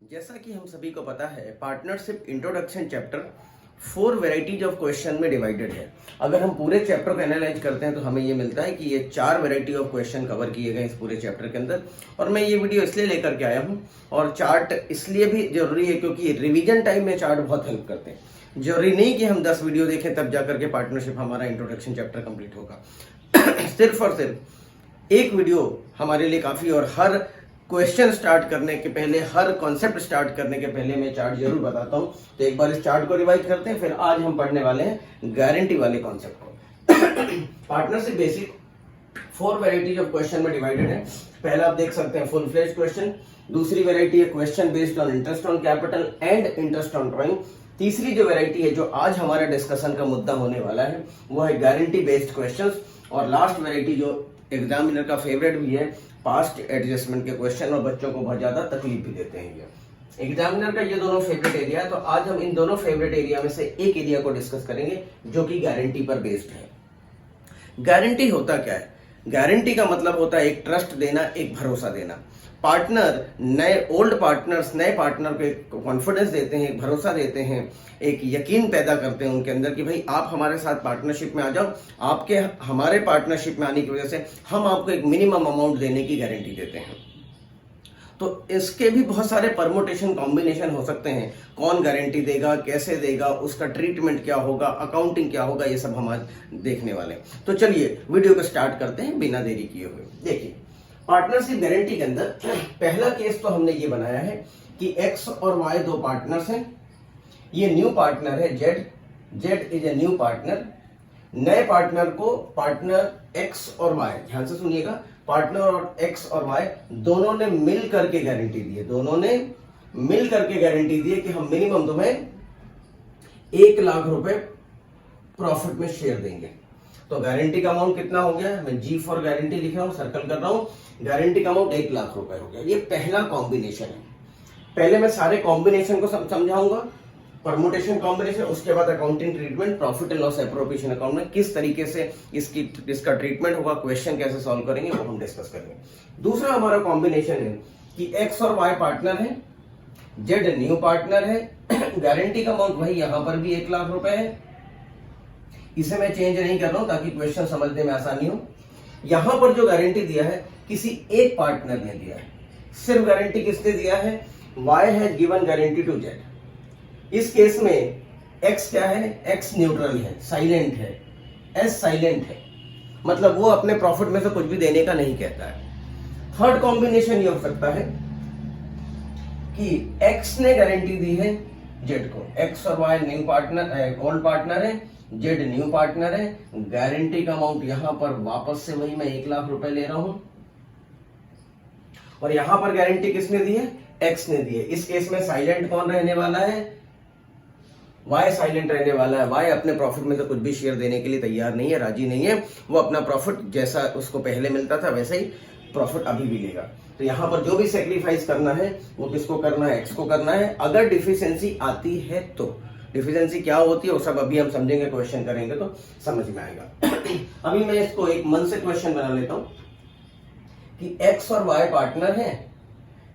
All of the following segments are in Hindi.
जैसा कि हम सभी को पता है, partnership introduction chapter 4 varieties of question में डिवाइडेड है। अगर हम पूरे चैप्टर को एनालाइज करते हैं तो हमें ये मिलता है कि ये 4 वेराइटी ऑफ क्वेश्चन कवर किए गए इस पूरे चैप्टर के अंदर। और मैं ये वीडियो इसलिए लेकर के आया हूँ और चार्ट इसलिए भी जरूरी है क्योंकि रिवीजन टाइम में चार्ट बहुत हेल्प करते हैं। जरूरी नहीं कि हम 10 वीडियो देखें तब जाकर के पार्टनरशिप हमारा इंट्रोडक्शन चैप्टर कंप्लीट होगा। सिर्फ और सिर्फ एक वीडियो हमारे लिए काफ़ी। और हर क्वेश्चन स्टार्ट करने के पहले, हर कॉन्सेप्ट स्टार्ट करने के पहले मैं चार्ट जरूर बताता हूं। तो एक बार इस चार्ट को रिवाइज करते हैं, फिर आज हम पढ़ने वाले हैं गारंटी वाले कॉन्सेप्ट को। Partnership basic 4 varieties of question में डिवाइडेड है। पहला आप देख सकते हैं फुल फ्लेज क्वेश्चन। दूसरी वेराइटी है question based on interest on capital and interest on drawing. तीसरी जो वेराइटी है जो आज हमारे डिस्कशन का मुद्दा होने वाला है वो है गारंटी बेस्ड क्वेश्चंस। और लास्ट वेराइटी जो एग्जामिनर का फेवरेट भी है, पास्ट एडजस्टमेंट के क्वेश्चन, और बच्चों को बहुत ज्यादा तकलीफ भी देते हैं। ये एग्जामिनर का ये दोनों फेवरेट एरिया है। तो आज हम इन दोनों फेवरेट एरिया में से एक एरिया को डिस्कस करेंगे जो कि गारंटी पर बेस्ड है। गारंटी होता क्या है? गारंटी का मतलब होता है एक ट्रस्ट देना, एक भरोसा देना। पार्टनर ओल्ड पार्टनर्स नए पार्टनर को एक कॉन्फिडेंस देते हैं, एक भरोसा देते हैं, एक यकीन पैदा करते हैं उनके अंदर कि भाई आप हमारे साथ पार्टनरशिप में आ जाओ। आपके हमारे पार्टनरशिप में आने की वजह से हम आपको एक मिनिमम अमाउंट देने की गारंटी देते हैं। तो इसके भी बहुत सारे परमुटेशन कॉम्बिनेशन हो सकते हैं। कौन गारंटी देगा, कैसे देगा, उसका ट्रीटमेंट क्या होगा, अकाउंटिंग क्या होगा, ये सब हम आज देखने वाले हैं। तो चलिए वीडियो को स्टार्ट करते हैं बिना देरी किए हुए। देखिए, पार्टनरशिप गारंटी के अंदर पहला केस तो हमने ये बनाया है कि एक्स और वाई दो पार्टनर्स हैं। ये न्यू पार्टनर है Z is a new partner. नए पार्टनर को पार्टनर एक्स और वाई, ध्यान से सुनिएगा, पार्टनर और एक्स और वाई दोनों ने मिल करके गारंटी दी है। दोनों ने मिल करके गारंटी दी है कि हम मिनिमम तुम्हें 1 लाख रुपए प्रॉफिट में शेयर देंगे। तो गारंटी का अमाउंट कितना हो गया? मैं जी फॉर गारंटी लिख रहा हूं, सर्कल कर रहा हूं। गारंटी का अमाउंट 1 लाख रुपए हो गया। ये पहला कॉम्बिनेशन है। पहले मैं सारे कॉम्बिनेशन को समझाऊंगा, परमुटेशन कॉम्बिनेशन, उसके बाद accounting treatment, profit and loss appropriation account में किस तरीके से इसका ट्रीटमेंट होगा, क्वेश्चन कैसे सॉल्व करेंगे वो हम डिस्कस करेंगे। दूसरा हमारा कॉम्बिनेशन है कि एक्स और वाई पार्टनर है, जेड न्यू पार्टनर है। गारंटी का अमाउंट वही यहां पर भी 1 लाख रुपए है। इसे मैं चेंज नहीं कर रहा हूं ताकि क्वेश्चन समझने में आसानी हो। यहां पर जो गारंटी दिया है किसी एक पार्टनर ने दिया है। सिर्फ गारंटी किसने दिया है? Y has given guarantee to Z. इस केस में एक्स क्या है? एक्स न्यूट्रल है, साइलेंट है, एस साइलेंट है, मतलब वो अपने प्रॉफिट में से कुछ भी देने का नहीं कहता है। थर्ड कॉम्बिनेशन ये हो सकता है कि एक्स ने गारंटी दी है जेड को। एक्स और Y new partner, old partner है, जेड न्यू पार्टनर है। गारंटी का अमाउंट यहां पर वापस से वही मैं 1 लाख रुपए ले रहा हूं। और यहां पर गारंटी किसने दी है? एक्स ने दी है। इस केस में साइलेंट कौन रहने वाला है? वाई साइलेंट रहने वाला है। वाई अपने प्रॉफिट में तो कुछ भी शेयर देने के लिए तैयार नहीं है, राजी नहीं है। वो अपना प्रॉफिट जैसा उसको पहले मिलता था वैसे ही प्रॉफिट अभी भी लेगा। तो यहां पर जो भी सेक्रीफाइस करना है वो किसको करना है? एक्स को करना है। अगर डिफिशियंसी आती है तो, डिफिशियंसी क्या होती है वो सब अभी हम समझेंगे, क्वेश्चन करेंगे तो समझ में आएगा। अभी मैं इसको एक मन से क्वेश्चन बना लेता हूं कि एक्स और वाई पार्टनर है।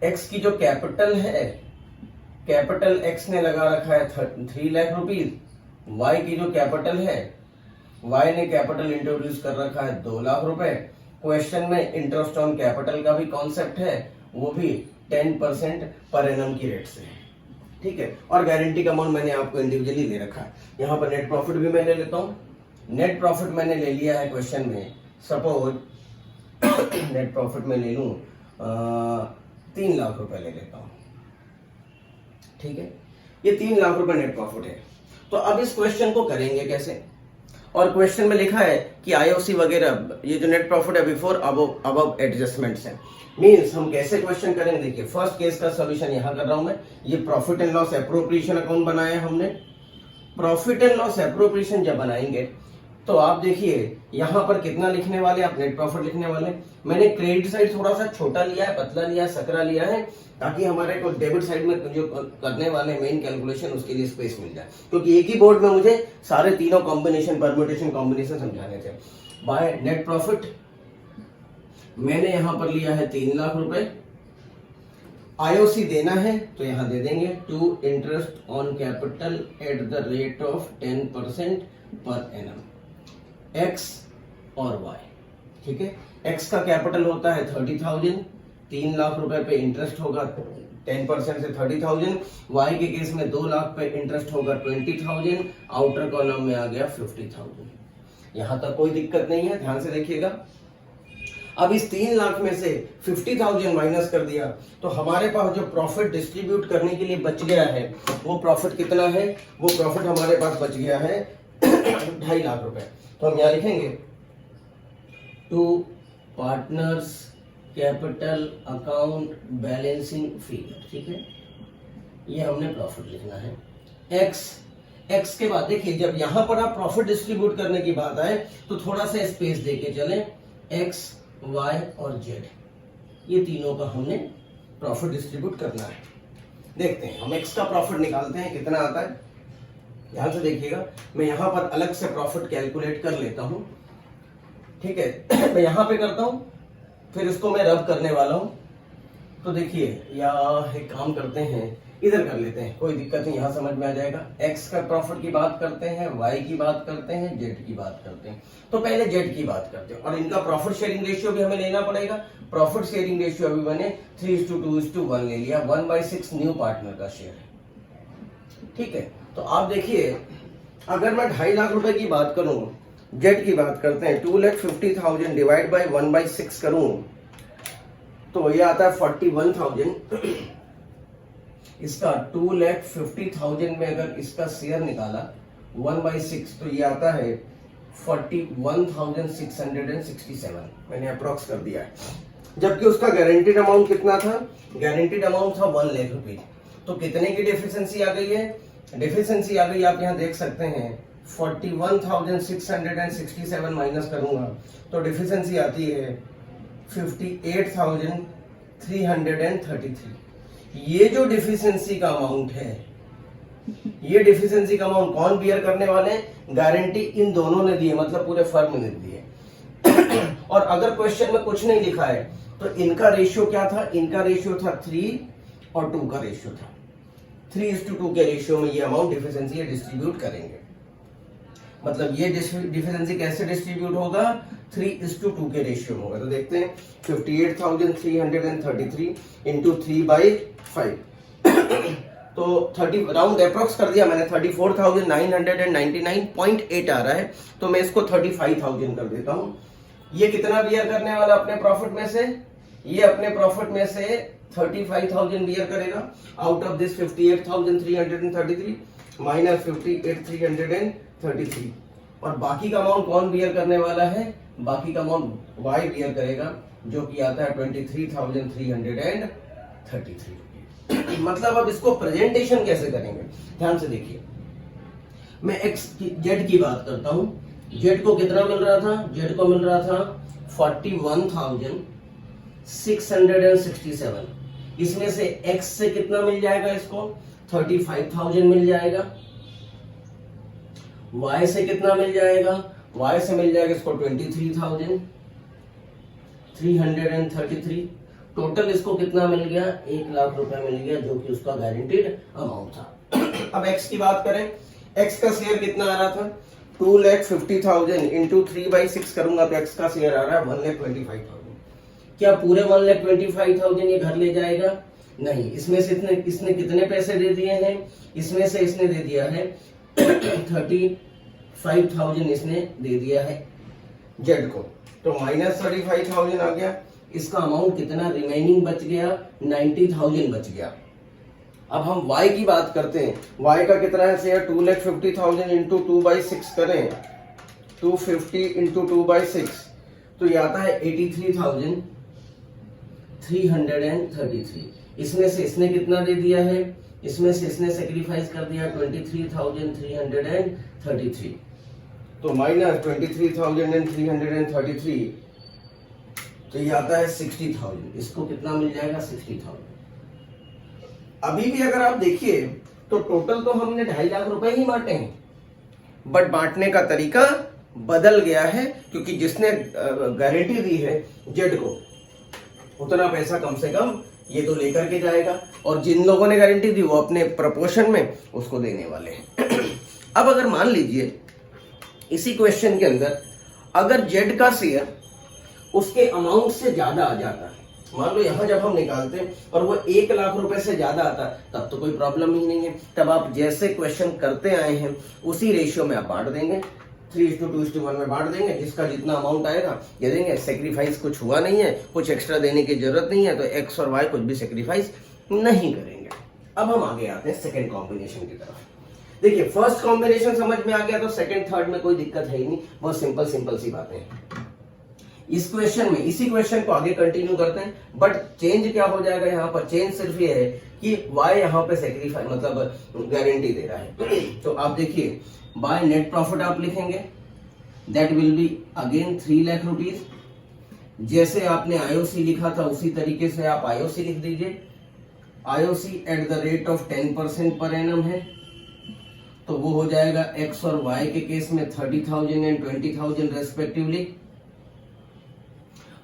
एक्स की जो कैपिटल है, कैपिटल एक्स ने लगा रखा है 3 लाख रुपीज। वाई की जो कैपिटल है, वाई ने कैपिटल इंट्रोड्यूस कर रखा है 2 लाख रुपए। क्वेश्चन में इंटरेस्ट ऑन कैपिटल का भी कॉन्सेप्ट है, वो भी 10% पर एनम की रेट से है, ठीक है। और गारंटी का अमाउंट मैंने आपको इंडिविजुअली ले रखा है। यहां पर नेट प्रॉफिट भी मैं ले लेता हूं। नेट प्रॉफिट मैंने ले लिया है क्वेश्चन में, सपोज नेट प्रॉफिट में ले लूं 3 लाख रुपए ले लेता हूं, ठीक है। ये 3 लाख रुपए नेट प्रॉफिट है। तो अब इस क्वेश्चन को करेंगे कैसे? और क्वेश्चन में लिखा है कि आईओसी वगैरह, ये जो नेट प्रॉफिट है बिफोर अबव एडजस्टमेंट्स है। मींस हम कैसे क्वेश्चन करेंगे? देखिए, फर्स्ट केस का सॉल्यूशन यहां कर रहा हूं मैं। ये profit and loss appropriation account बनाया है हमने। प्रॉफिट एंड लॉस एप्रोप्रिएशन जब बनाएंगे तो आप देखिए यहां पर कितना लिखने वाले, आप नेट प्रॉफिट लिखने वाले। मैंने क्रेडिट साइड थोड़ा सा छोटा लिया है, पतला लिया है, सकरा लिया है, ताकि हमारे को डेबिट साइड में जो करने वाले मेन कैलकुलेशन उसके लिए स्पेस मिल जाए, क्योंकि एक ही बोर्ड में मुझे सारे तीनों कॉम्बिनेशन, परम्यूटेशन कॉम्बिनेशन समझाने थे। बाय नेट प्रॉफिट मैंने यहां पर लिया है 3 लाख रुपए। आईओसी देना है तो यहां दे देंगे, to interest on capital at the rate of 10% per annum, x और वाई। ठीक है, एक्स का कैपिटल होता है 30,000, 3 लाख रुपए पे इंटरेस्ट होगा 10% से 30,000, वाई के केस में 2 लाख पे इंटरेस्ट होगा 20,000, आउटर कॉलम में आ गया 50,000। यहां तक कोई दिक्कत नहीं है, ध्यान से देखिएगा। अब इस 3 लाख में से 50,000 माइनस कर दिया तो हमारे पास जो प्रॉफिट डिस्ट्रीब्यूट करने के लिए बच गया है वो प्रॉफिट कितना है, वो प्रॉफिट हमारे पास बच गया है 2.5 लाख रुपए। तो हम यहां लिखेंगे to partners capital account balancing figure. ठीक है, ये हमने प्रॉफिट लिखना है। एक्स के बाद देखिए, जब यहां पर आप प्रॉफिट डिस्ट्रीब्यूट करने की बात आए तो थोड़ा सा स्पेस देके चले, एक्स, वाई और जेड, ये तीनों का हमने प्रॉफिट डिस्ट्रीब्यूट करना है। देखते हैं हम एक्स का प्रॉफिट निकालते हैं, कितना आता है। ध्यान से देखिएगा, मैं यहां पर अलग से प्रॉफिट कैलकुलेट कर लेता हूं। ठीक है, मैं यहां पे करता हूं, फिर इसको मैं रब करने वाला हूं। तो देखिए, या एक काम करते हैं, इधर कर लेते हैं, कोई दिक्कत नहीं, यहां समझ में आ जाएगा। एक्स का प्रॉफिट की बात करते हैं, वाई की बात करते हैं, जेड की बात करते हैं। तो पहले जेड की बात करते हैं, और इनका प्रॉफिट शेयरिंग रेशियो भी हमें लेना पड़ेगा। प्रॉफिट शेयरिंग रेशियो अभी बने 3:2:1 ले लिया, 1/6 न्यू पार्टनर का शेयर है। ठीक है, तो आप देखिए, अगर मैं 2.5 लाख रुपए की बात करूं, जेड की बात करते हैं, 2,50,000 डिवाइड बाई 1/6 करूं तो ये आता है 41,000। इसका 2,50,000 में अगर इसका शेयर निकाला 1/6 तो ये आता है 41,667, मैंने अप्रोक्स कर दिया है। जबकि उसका गारंटीड अमाउंट कितना था, गारंटीड अमाउंट था 1 लाख रुपए। तो कितने की डेफिशिएंसी आ गई है, डेफिशिएंसी आ गई, आप यहां देख सकते हैं 41,667 माइनस करूंगा तो डेफिशिएंसी आती है 58,333। ये जो डिफिशियंसी का अमाउंट है, ये डिफिशियंसी का अमाउंट कौन बियर करने वाले हैं, गारंटी इन दोनों ने दी है, मतलब पूरे फर्म ने दी है। और अगर क्वेश्चन में कुछ नहीं लिखा है तो इनका रेशियो क्या था, इनका रेशियो था 3 और 2 का रेशियो था। 3:2 के रेशियो में ये अमाउंट डिफिशियंसी डिस्ट्रीब्यूट करेंगे। मतलब ये डिफिशियंसी कैसे डिस्ट्रीब्यूट होगा, 3:2 के रेशियो में होगा। तो देखते हैं 58,333 इंटू 3/5 तो 30 राउंड अप्रोक्स कर दिया मैंने, 34,999.8 आ रहा है। तो मैं इसको 35,000 कर देता हूं। ये कितना बियर करने वाला अपने प्रॉफिट में से, ये अपने प्रॉफिट में से 35,000 बियर करेगा। आउट ऑफ दिस 58,333 माइनस 58,333, और बाकी का अमाउंट कौन बियर करने वाला है, बाकी का अमाउंट वाई बियर करेगा, जो कि आता है 23,333। मतलब अब इसको प्रेजेंटेशन कैसे करेंगे, ध्यान से देखिए। मैं एक्स की जेड की बात करता हूं। जेड को कितना मिल रहा था, जेड को मिल रहा था 41,667। इसमें से एक्स से कितना मिल जाएगा, इसको 35,000 मिल जाएगा। वाई से कितना मिल जाएगा, वाई से मिल जाएगा इसको 23,333। टोटल इसको कितना मिल गया, 1 लाख रुपए मिल गया, जो कि उसका गारंटीड अमाउंट था। अब एक्स की बात करें, एक्स का शेयर कितना आ रहा था, 2,50,000 इंटू 3/6 करूंगा तो एक्स का शेयर आ रहा है 1,25,000। क्या पूरे 1,25,000 ये घर ले जाएगा, नहीं। इसमें से इसने कितने पैसे दे दिए हैं, इसमें से इसने दे दिया है 35,000 इसने दे दिया है जेड को, तो माइनस 35,000 आ गया। इसका अमाउंट कितना रिमेनिंग बच गया, 90,000 बच गया। अब हम y की बात करते हैं, y का कितना है शेयर, 2,50,000 इंटू 2/6 करें, 250 इंटू 2/6 तो ये आता है 83,333। इसमें से इसने कितना दे दिया है, इसमें से इसने सेक्रीफाइस कर दिया 23,333, तो माइनस 23,333 तो ये आता है 60,000। इसको कितना मिल जाएगा, 60,000। अभी भी अगर आप देखिए तो टोटल तो हमने 2.5 लाख रुपए ही बांटे हैं, बट बांटने का तरीका बदल गया है, क्योंकि जिसने गारंटी दी है जेड को उतना पैसा कम से कम ये तो लेकर के जाएगा, और जिन लोगों ने गारंटी दी वो अपने प्रपोर्शन में उसको देने वाले हैं। अब अगर मान लीजिए इसी क्वेश्चन के अंदर अगर जेड का शेयर उसके अमाउंट से ज्यादा आ जाता है, मान लो यहां जब हम निकालते हैं और वो 1 लाख रुपए से ज्यादा आता तब तो कोई प्रॉब्लम ही नहीं है। तब आप जैसे क्वेश्चन करते आए हैं उसी रेशियो में आप बांट देंगे, 3:2:1 में बांट देंगे, जिसका जितना अमाउंट आएगा ये देंगे। सेक्रीफाइस कुछ हुआ नहीं है, कुछ एक्स्ट्रा देने की जरूरत नहीं है, तो एक्स और वाई कुछ भी सेक्रीफाइस नहीं करेंगे। अब हम आगे आते हैं सेकेंड कॉम्बिनेशन की तरफ। देखिए फर्स्ट कॉम्बिनेशन समझ में आ गया तो सेकंड थर्ड में कोई दिक्कत है ही नहीं, बहुत सिंपल सी बातें हैं। इस क्वेश्चन में इसी क्वेश्चन को आगे कंटिन्यू करते हैं, बट चेंज क्या हो जाएगा यहाँ पर, चेंज सिर्फ ये है कि y यहाँ पे सेक्रीफाइस मतलब गारंटी दे रहा है। तो आप देखिए बाय नेट प्रॉफिट आप लिखेंगे, that will be again 3 lakh rupees. जैसे आपने आईओसी लिखा था उसी तरीके से आप आईओसी लिख दीजिए। IOC eight the rate of 10% per annum है, तो वो हो जाएगा एक्स और वाई के केस में 30,000 एंड 20,000 रेस्पेक्टिवली।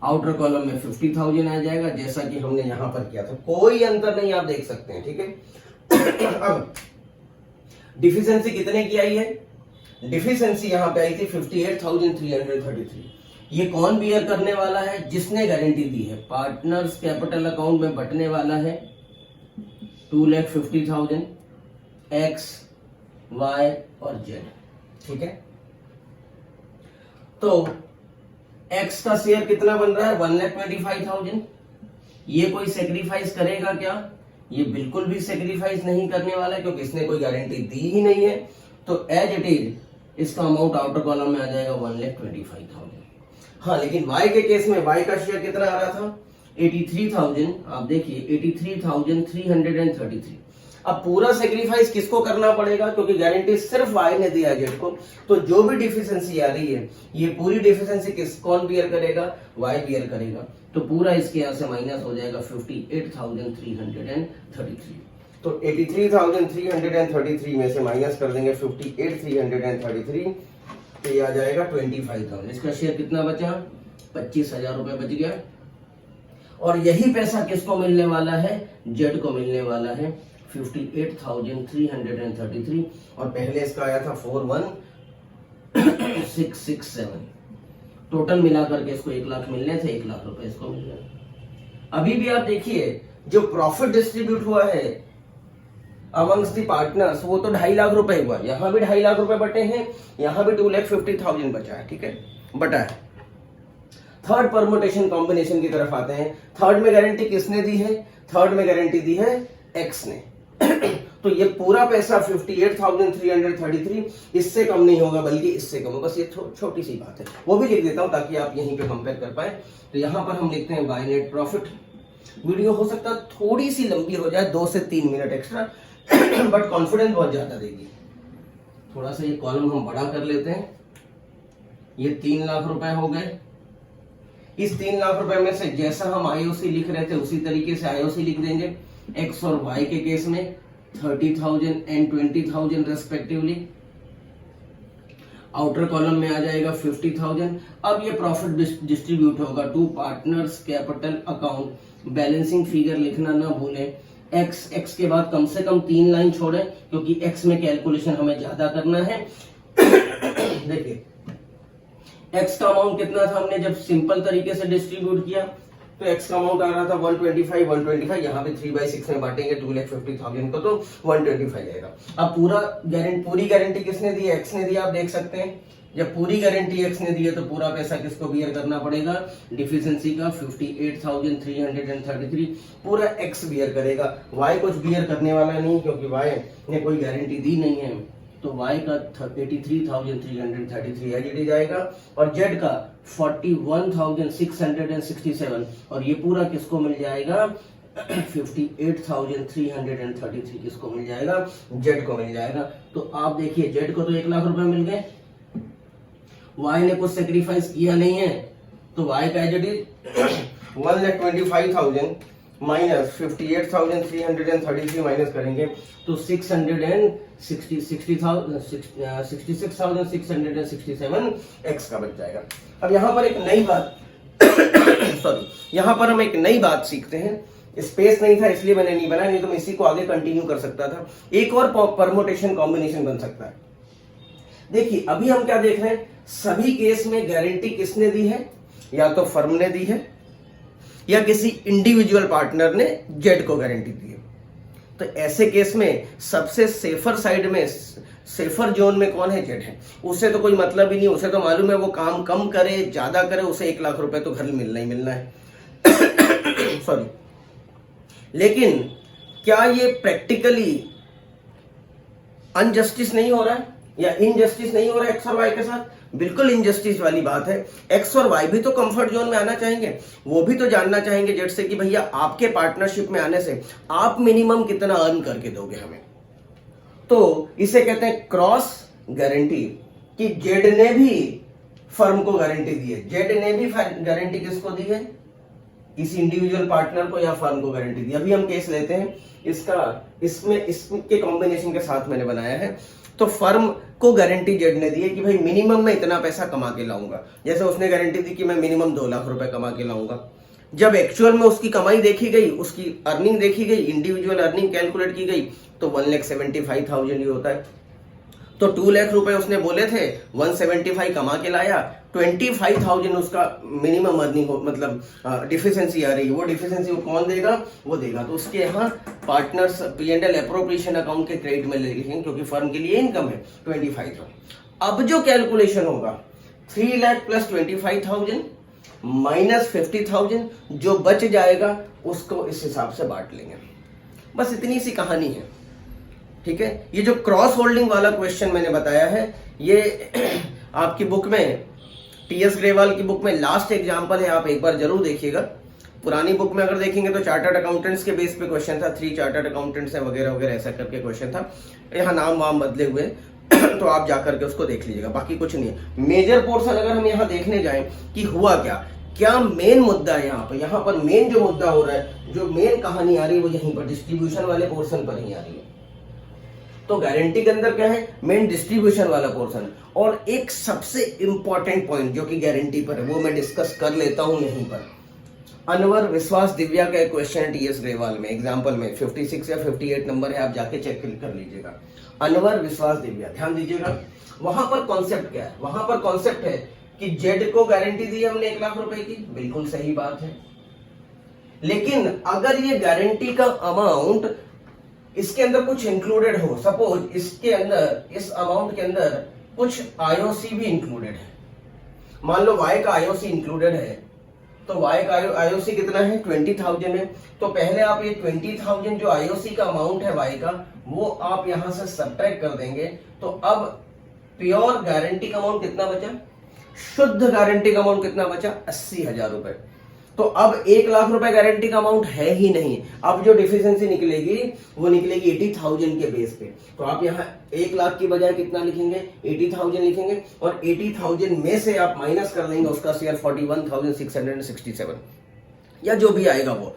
आउटर कॉलम में 50,000 आ जाएगा, जैसा कि हमने यहां पर किया था, कोई अंतर नहीं, आप देख सकते हैं, ठीक है। अब डिफिशिएंसी कितने की आई है, डिफिशिएंसी यहां पे आई थी 58,333। ये कौन बियर करने वाला है, जिसने गारंटी दी है, पार्टनर्स कैपिटल अकाउंट में बटने वाला है 2,50,000 एक्स वाई और जेड, ठीक है। तो एक्स का शेयर कितना बन रहा है 1,25,000। ये कोई सेक्रीफाइस करेगा क्या, ये बिल्कुल भी सेक्रीफाइस नहीं करने वाला है, क्योंकि इसने कोई गारंटी दी ही नहीं है। तो एज इट इज इसका अमाउंट आउटर कॉलम में आ जाएगा 1,25,000। हाँ, लेकिन वाई के केस में वाई का शेयर कितना आ रहा था 83,000। आप देखिए 83,333। अब पूरा सेक्रीफाइस किसको करना पड़ेगा, क्योंकि गारंटी सिर्फ वाई ने दिया जेड को, तो जो भी डिफिशिएंसी आ रही है ये पूरी डिफिशिएंसी कौन बियर करेगा, वाई बियर करेगा। तो पूरा इसके यहां से माइनस हो जाएगा 58,333। तो 83,333 में से माइनस कर देंगे 58,333, तो ये आ जाएगा 25,000। इसका शेयर कितना बचा 25,000 रुपए बच गया। और यही पैसा किसको मिलने वाला है, जेड को मिलने वाला है 58,333। और पहले इसका आया था 41,667। टोटल मिलाकर के इसको 1 लाख मिलने थे, 1 लाख रुपए इसको मिल गए। अभी भी आप देखिए जो प्रॉफिट डिस्ट्रीब्यूट हुआ है अमंग्स द पार्टनर्स वो तो 2.5 लाख रुपए हुआ, यहां भी 2.5 लाख रुपए बटे हैं, यहां भी 2,50,000 बचा है, ठीक है, बटा है। थर्ड परमुटेशन कॉम्बिनेशन की तरफ आते हैं। थर्ड में गारंटी किसने दी है, थर्ड में गारंटी दी है एक्स ने। तो ये पूरा पैसा 58,333 इससे कम नहीं होगा, बल्कि इससे कम होगा। बस ये छोटी सी बात है, वो भी लिख देता हूं ताकि आप यहीं पे कंपेयर कर पाए। तो यहां पर हम लिखते हैं बाय नेट प्रॉफिट। वीडियो हो सकता है थोड़ी सी लंबी हो जाए, 2 से 3 मिनट एक्स्ट्रा, बट कॉन्फिडेंस बहुत ज्यादा देगी। थोड़ा सा ये कॉलम हम बड़ा कर लेते हैं। ये 3 लाख रुपए हो गए। इस 3 लाख रुपए में से जैसा हम आईओसी लिख रहे थे उसी तरीके से आईओसी लिख देंगे। एक्स और वाई के केस में 30,000 एंड 20,000 रेस्पेक्टिवली। आउटर कॉलम में आ जाएगा 50,000। अब ये प्रॉफिट डिस्ट्रीब्यूट होगा to partners capital account. Balancing figure लिखना ना भूलें। एक्स के बाद कम से कम 3 लाइन छोड़ें, क्योंकि एक्स में कैलकुलेशन हमें ज्यादा करना है। देखिए एक्स का अमाउंट कितना था, हमने जब सिंपल तरीके से डिस्ट्रीब्यूट किया तो एक्स का अमाउंट आ रहा था 125 यहाँ पे 3/6 में बांटेंगे 2,50,000 को, तो 125 आएगा। अब पूरी गारंटी किसने दी है, एक्स ने दिया। आप देख सकते हैं जब पूरी गारंटी एक्स ने दी है तो पूरा पैसा किसको बियर करना पड़ेगा, डिफिशिएंसी का 58,333 पूरा एक्स बियर करेगा। वाई कुछ बियर करने वाला नहीं, क्योंकि वाई ने कोई गारंटी दी नहीं है, तो y का 83,333 एज जाएगा और z का 41,667 और ये पूरा किसको मिल जाएगा 58,333 किसको मिल जाएगा, z को मिल जाएगा। तो आप देखिए z को तो 1 लाख रुपए मिल गए, y ने कुछ सेक्रीफाइस किया नहीं है, तो y का एज 1,25,000 माइनस 58,333 माइनस करेंगे तो 66,667 एक्स का बच जाएगा। अब यहां पर एक नई बात सॉरी, यहां पर हम एक नई बात सीखते हैं। स्पेस नहीं था इसलिए मैंने नहीं बनाया, नहीं तो मैं इसी को आगे कंटिन्यू कर सकता था। एक और परमुटेशन कॉम्बिनेशन बन सकता है। देखिए अभी हम क्या देख रहे हैं, सभी केस में गारंटी किसने दी है, या तो फर्म ने दी है या किसी इंडिविजुअल पार्टनर ने जेड को गारंटी दी है। तो ऐसे केस में सबसे सेफर साइड में, सेफर जोन में कौन है, जेड है। उसे तो कोई मतलब ही नहीं, उसे तो मालूम है वो काम कम करे ज्यादा करे, उसे 1 लाख रुपए तो घर मिलना ही मिलना है सॉरी। लेकिन क्या ये प्रैक्टिकली अनजस्टिस नहीं हो रहा है या इनजस्टिस नहीं हो रहा है एक्स और वाई के साथ? बिल्कुल इनजस्टिस वाली बात है। एक्स और वाई भी तो कंफर्ट जोन में आना चाहेंगे, वो भी तो जानना चाहेंगे जेड से कि भैया आपके पार्टनरशिप में आने से आप मिनिमम कितना अर्न करके दोगे हमें। तो इसे कहते हैं क्रॉस गारंटी, कि जेड ने भी फर्म को गारंटी दी है। जेड ने भी गारंटी किसको दी है, इस इंडिविजुअल पार्टनर को या फर्म को गारंटी दी। अभी हम केस लेते हैं इसका, इसके कॉम्बिनेशन के साथ मैंने बनाया है। तो फर्म को गारंटी जेड ने दी है कि भाई मिनिमम मैं इतना पैसा कमा के लाऊंगा। जैसे उसने गारंटी दी कि मैं मिनिमम 2 लाख रुपए कमा के लाऊंगा। जब एक्चुअल में उसकी कमाई देखी गई, उसकी अर्निंग देखी गई, इंडिविजुअल अर्निंग कैलकुलेट की गई, तो 1,75,000 ही होता है। तो 2 लाख रुपए उसने बोले थे, 175 कमा के लाया, 25,000 उसका मिनिमम अर्निंग हो, मतलब डिफिशिएंसी आ रही है। वो डिफिशिएंसी वो कौन देगा, वो देगा। तो उसके यहाँ पार्टनर्स P&L एप्रोप्रिएशन अकाउंट के क्रेडिट में लिखेंगे, क्योंकि फर्म के लिए इनकम है 25,000। अब जो कैलकुलेशन होगा 3 लाख प्लस 25,000 माइनस 50,000, जो बच जाएगा उसको इस हिसाब से बांट लेंगे। बस इतनी सी कहानी है, ठीक है। ये जो क्रॉस होल्डिंग वाला क्वेश्चन मैंने बताया है, ये आपकी बुक में, टीएस ग्रेवाल की बुक में लास्ट एग्जांपल है, आप एक बार जरूर देखिएगा। पुरानी बुक में अगर देखेंगे तो चार्टर्ड अकाउंटेंट्स के बेस पे क्वेश्चन था, 3 चार्टर्ड अकाउंटेंट्स है वगैरह वगैरह ऐसा करके क्वेश्चन था। यहाँ नाम वाम बदले हुए तो आप जाकर के उसको देख लीजिएगा, बाकी कुछ नहीं है। मेजर पोर्शन अगर हम यहाँ देखने जाएं कि हुआ क्या मेन मुद्दा है यहाँ पर मेन जो मुद्दा हो रहा है, जो मेन कहानी आ रही है वो यहीं पर डिस्ट्रीब्यूशन वाले पोर्शन पर ही आ रही है। तो गारंटी के अंदर क्या है, मेन डिस्ट्रीब्यूशन वाला पोर्शन। और एक सबसे इंपॉर्टेंट पॉइंट जो कि गारंटी पर है, वो मैं डिस्कस कर लेता हूं यहीं पर। अनवर विश्वास दिव्या का एक क्वेश्चन है टीएस ग्रेवाल में, एग्जांपल में 56 या 58 नंबर है, आप जाके चेक कर लीजिएगा। अनवर विश्वास दिव्या, ध्यान दीजिएगा। वहां पर कॉन्सेप्ट क्या है, वहां पर कॉन्सेप्ट है कि जेड को गारंटी दी हमने 1 लाख रुपए की, बिल्कुल सही बात है। लेकिन अगर ये गारंटी का अमाउंट इसके अंदर कुछ इंक्लूडेड हो, सपोज इसके अंदर, इस अमाउंट के अंदर कुछ आईओसी भी इंक्लूडेड है, मान लो वाई का आईओसी इंक्लूडेड है, तो वाई का आईओसी कितना है, 20,000 है। तो पहले आप ये 20,000 जो आईओसी का अमाउंट है वाई का, वो आप यहां से सब्ट्रैक्ट कर देंगे। तो अब प्योर गारंटी का अमाउंट कितना बचा, शुद्ध गारंटी का अमाउंट कितना बचा, 80,000 रुपए। तो अब 1 लाख रुपए गारंटी का अमाउंट है ही नहीं। अब जो डिफिशिएंसी निकलेगी वो निकलेगी 80,000 के बेस पे। तो आप यहाँ 1 लाख की बजाय कितना लिखेंगे, 80,000 लिखेंगे, और 80,000 में से आप माइनस कर लेंगे उसका शेयर 41,667 या जो भी आएगा वो।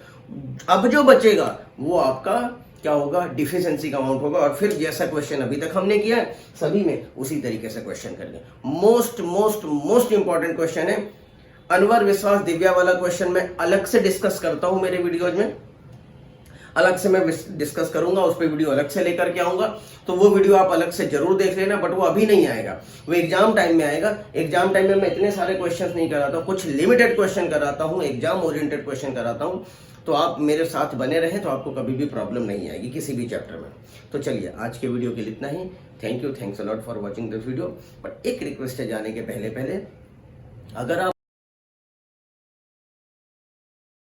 अब जो बचेगा वो आपका क्या होगा, डिफिशिएंसी का अमाउंट होगा। और फिर जैसा क्वेश्चन अभी तक हमने किया है सभी में, उसी तरीके से क्वेश्चन करेंगे। Most most most important question है अनवर विश्वास दिव्या वाला क्वेश्चन। मैं अलग से डिस्कस करता हूं मेरे वीडियोज में, अलग से मैं डिस्कस करूंगा, उस पर वीडियो अलग से लेकर के आऊंगा। तो वो वीडियो आप अलग से जरूर देख लेना, बट वो अभी नहीं आएगा, वो एग्जाम टाइम में आएगा। एग्जाम टाइम में मैं इतने सारे क्वेश्चंस नहीं कराता, कुछ लिमिटेड क्वेश्चन कराता हूं, एग्जाम ओरिएंटेड क्वेश्चन कराता हूं। तो आप मेरे साथ बने रहें तो आपको कभी भी प्रॉब्लम नहीं आएगी किसी भी चैप्टर में। तो चलिए आज के वीडियो के लिए इतना ही। Thank you, thanks a lot for watching this video. But एक रिक्वेस्ट है जाने के पहले अगर आप